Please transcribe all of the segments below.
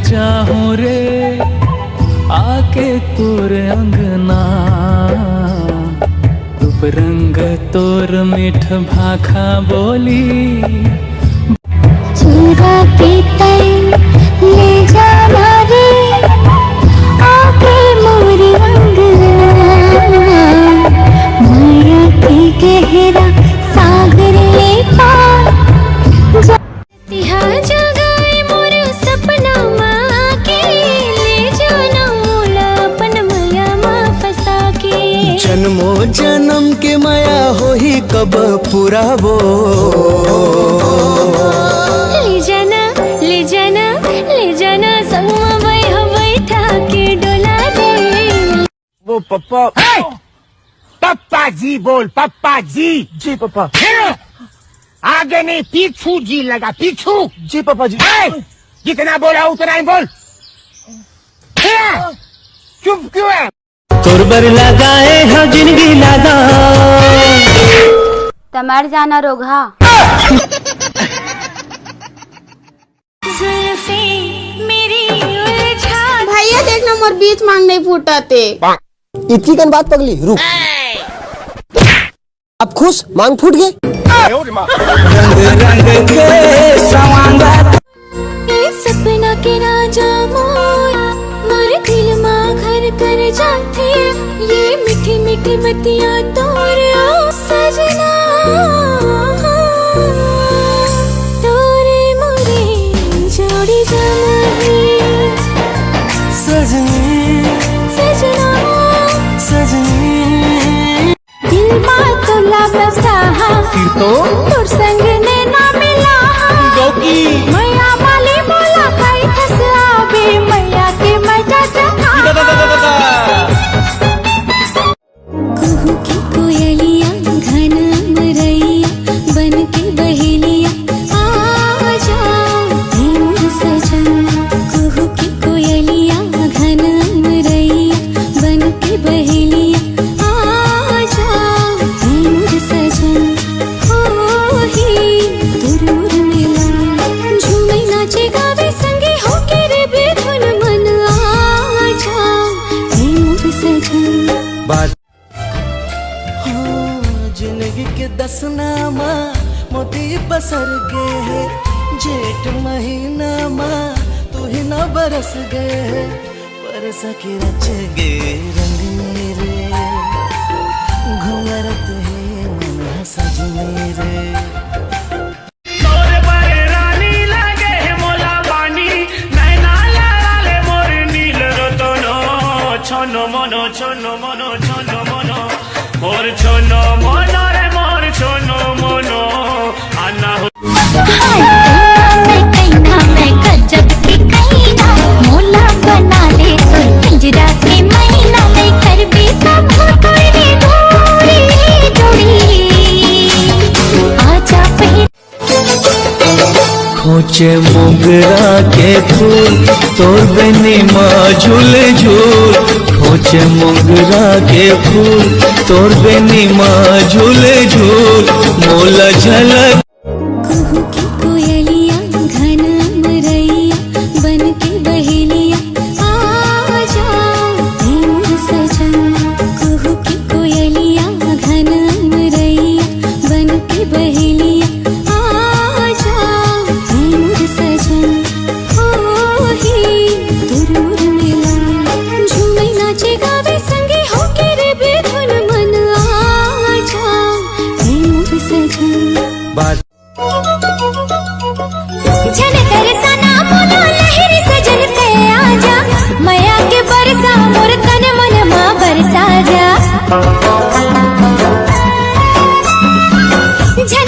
जाऊं रे आके तोर अंगना, रूप रंग तोर मीठ भाखा बोली। चूड़ा के तई ले जाना रे आके मोर अंगना, माया के गहरा सागर ले पार जगाए मोर सपना माँ के, ले जाना मोला अपन माया माँ फंसा के। जन्मो जन्म के माया हो ही कब पूरा वो, ले जाना ले जाना ले जाना संगमा बैठा के डोला दे। वो पप्पा पप्पा जी बोल, पप्पा जी। जी पापा। आगे नहीं पीछू जी लगा, पीछू। जी पापा जी। जितना बोला उतना ही बोल। चुप क्यों है? तोरबर लगाए हो जिंदगी लगा तमार जाना रोगा। भैया देखना मोर बीच मांग नहीं फूटाते। इतनी कन बात पगली, रुक। अब खुश मांग फूट गए। रंग रंग के सवांगा सपना के राजा मोर, मोर दिल माँ घर कर जाते। ये मीठी मीठी बतिया तोर सजना, तोरे मोरे जोड़ी जमाई। सजनी सजना सजनी दिल माँ तुला बसा, फिर तो तोर संग ने ना मिला। मैया माली बोला खाई फस आवे, मैया के मजा चखा। कुहू की कोयलिया घन मरैया बन के बहेलिया आ जाओ हे मोर सजन। कुहू की कोयलिया घन मरैया बन के बहेलिया आ जाओ हे मोर सजन। हो ही दूर मोर मिलन, झूमे नाचे गावे संगे होके रे बेधुन मन आ जाओ हे मोर सजन। बात जिंदगी के 10 नामा मोती बसर गए, जेठ महीना माँ तू ही ना बरस गए। परस के रच गए रंग मेरे, घुंघरत है मन सज मेरे। छोनो मनो छोनो मनो छोनो मनो मोर छोनो मनो रे मोर छोनो मनो आना हो। मैं गजब की कहीना, मोला बना ले तो पिंजरा के महीना। लेकर भी सब कोई दूरी जोड़ी आजा पहले। खोचे मोगरा के फूल तोर बनी माँ झूल झूल। खोचे मोगरा के फूल तोर बनी माँ झूल झूल। मोला झलक कुहू की कोयलिया घन मरैया बन के बहेलिया आ जाओ हे मोर सजन। कुहू की कोयलिया घन मरैया बन के बहेलिया आ जाओ हे मोर सजन। हो ही दूर मोर मिलन, झूमे नाचे गावे संगे होके रे बेधुन मन आ जाओ हे मोर सजन। बात झन तरसना बोलो लहरी सजन ते आजा, मैया के बरसा मोर तन मन माँ बरसा जा। झन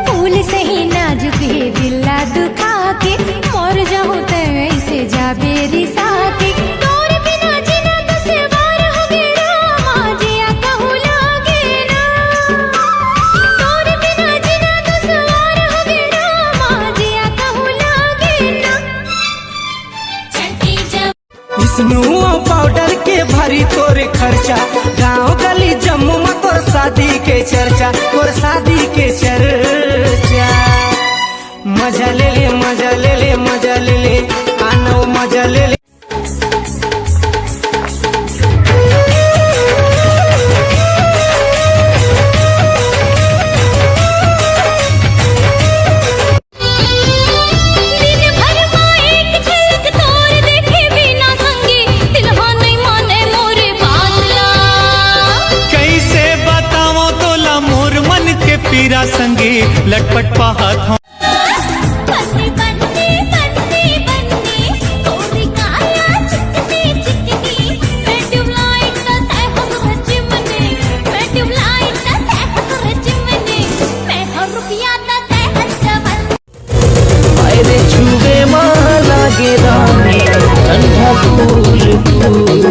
फूल सही नाजुक है दिला दुखा के, मोर जाऊं ते ऐसे जा बेरी साके। तोर बिना जीना दुश्वार हो गे रामा, जिया कहूँ लागे ना। तोर बिना जीना दुश्वार हो गे रामा, जिया कहूँ लागे ना। छठी जब विष्णु पाउडर के भरी तोरे खर्चा, गाँव गली जम्मू में तोर शादी के चर्चा, तोर शादी के चर्चा। मजा ले ले मजा ले ले मजा ले ले, आनो की लटपट पा हाथों बन्नी बन्नी बन्नी बन्नी थोड़ी काया चिकनी चिकनी मैं ट्यूबलाइट का तय हर चिमने मैं ट्यूबलाइट का तय हर चिमने मैं हर रुपया का तय हर जवन अरे छुवे माला गे रानी ठंडा फूल फूल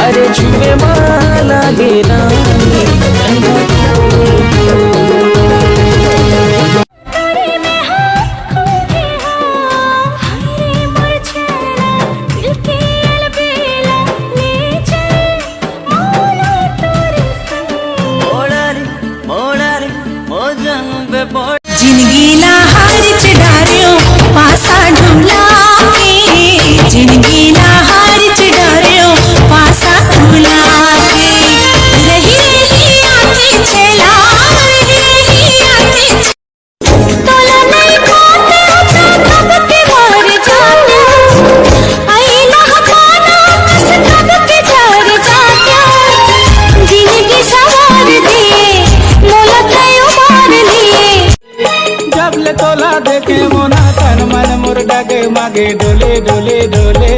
अरे छुवे माला गे रानी ठंडा फूल तेरे में खोगे हरे मुरझाना दिल के अलबेला ले चल मौला तोरे संग मोड़ा रे मोजन बे मोड़ जिंदगी ला हार चढ़ारियो पासा ढूला के जिंदगी ला हार चढ़ारियो पासा ढूला के रही रही आती चला रही आती तोला नहीं पाते तो कब के मर जाते आई ना पाना कस कब के डर जाते जिंदगी सवार दिए मोला कयो मार लिए जब ले तोला देखे मोना तन मन मोर डगे मागे डोले डोले डोले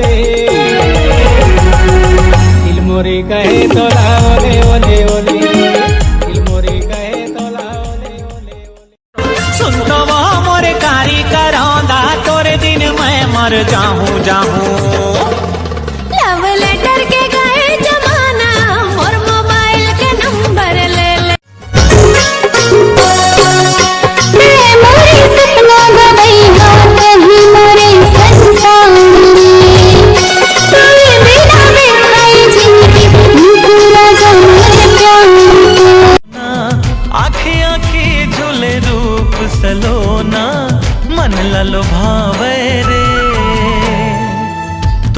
दिल मोरे कहे तोला ओले ओले ओले दिल मोरे कहे तोला ओले ओले सुन तो वो मोरे कारी करौंदा तोरे दिन मैं मर जाऊं जाऊं लव लेटर के गए जमाना और मोबाइल के नंबर ले ले मैं मोरे सपना गवैया कहीं मोरे संसार तेरे बिना बिताई जिंदगी पूरा जन्म प्यार आँखें आँखें झूले रूप सलोना मन ललो भावे रे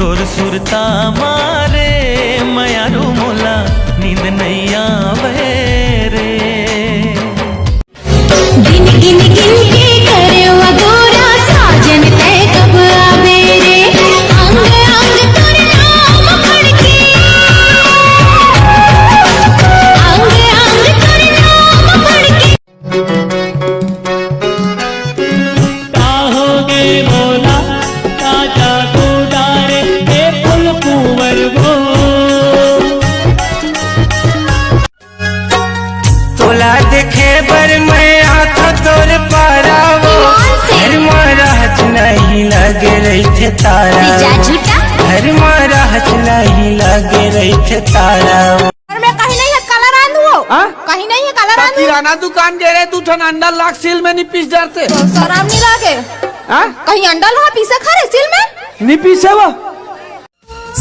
तोर सुरता मारे मयारू मोला नींद नहीं आवे रे गिन गिन गिन के करे अधूरा साजन तय कब आवे रे अंग अंग तोरे नाम पढ़के अंग अंग तोरे नाम पढ़के काहोगे बोला ताजा गुडारे ए फुल कुंवर वो तोला देखे बर मैं आँखों तोर पारावो घर मारा हच नहीं लगे रही थे तारा झूठा घर मारा हच नहीं लगे रही थे तारा में कहीं नहीं है काला रांधू कहीं नहीं है काला रांधू किराना दुकान दे रहे तू ठन अंडा लाख सील में नहीं पीस जाते शराब नहीं लागे कहीं अंडा लोहा पीसे खा रहे सिल में नहीं पीसे वो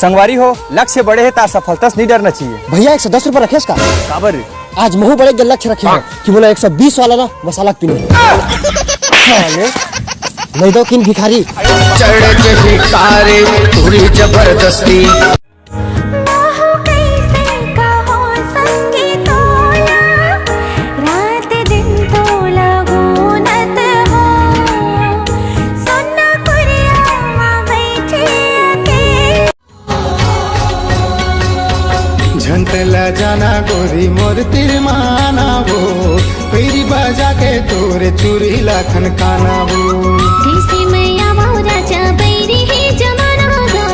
संगवारी हो लक्ष्य बड़े है ता सफलता से नहीं डरना चाहिए। भैया 110 रुपए रखे इसका काबर आज मुँह बड़े के लक्ष्य रखे हैं कि बोला 120 वाला ना मसाला पीने नहीं दो किन भिखारी चढ़ के भिखारी पूरी जबरदस्ती बाहों कैसे कहो संगी तोला रात दिन तोला गुनत हो सोना कुरिया बैठे झंटला जाना गोरी मोर तिरमाना वो पेरी बाजा के तोरे चूरी लाखन काना वो देसी मैया मोरा चा बैरी है जमाना गा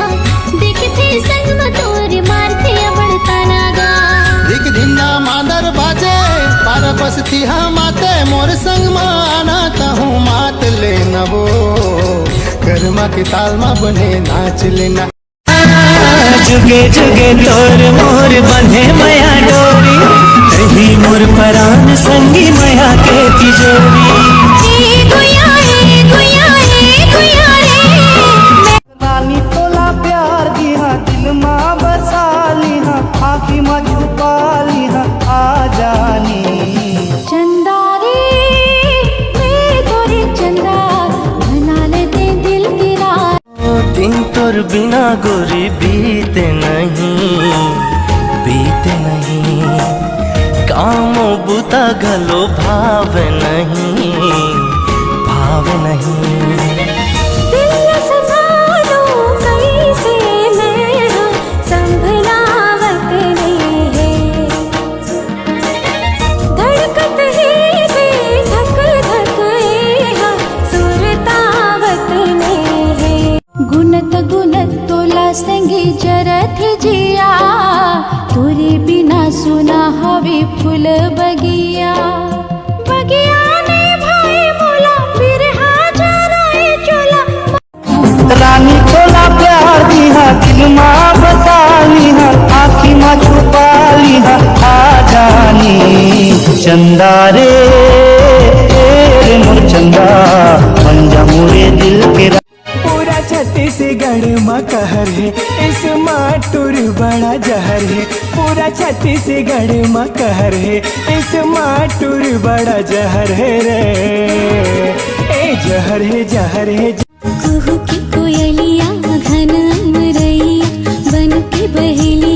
देखते संग तोर मारते बढ़ता नागा दिख धिन्ना मादर बाजे पार बसती हम आते मोर संग माना कहूँ मात लेना वो कर्मा की ताल मा बने नाच लेना जुगे जुगे तोर मोर बंधे मया डोरी रही मोर परान संगी मया के तिजोरी ए गुया रे नानी तोला प्यार दिया दिल माँ बसा लिया आँखी माँ छुपा लिया आ जानी चंदा रे मैं तोरे चंदा बना लेते दिल की रात दिन तोर बिना गोरी बीते नहीं काम बुता गलो भाव नहीं दिल संभालो कैसे मैं संभलावत नहीं है धड़कत ही सुना हवे फूल बगिया बगिया ने भाई बोला फिर हाजराए चोला रानी तोला प्यार दिहा दिल माँ बसा लिहा आँखी माँ छुपा लिहा आ जानी चंदा रे मोर चंदा बन जा मोरे दिल के पूरा छत्तीसगढ़ में कहर है इस माटुर बड़ा जहर है पूरा छत्तीसगढ़ में कहर है इस माटुर बड़ा जहर है रे ए जहर है जहर है कुहू की कोयलिया घन अमरैया बन के बहेली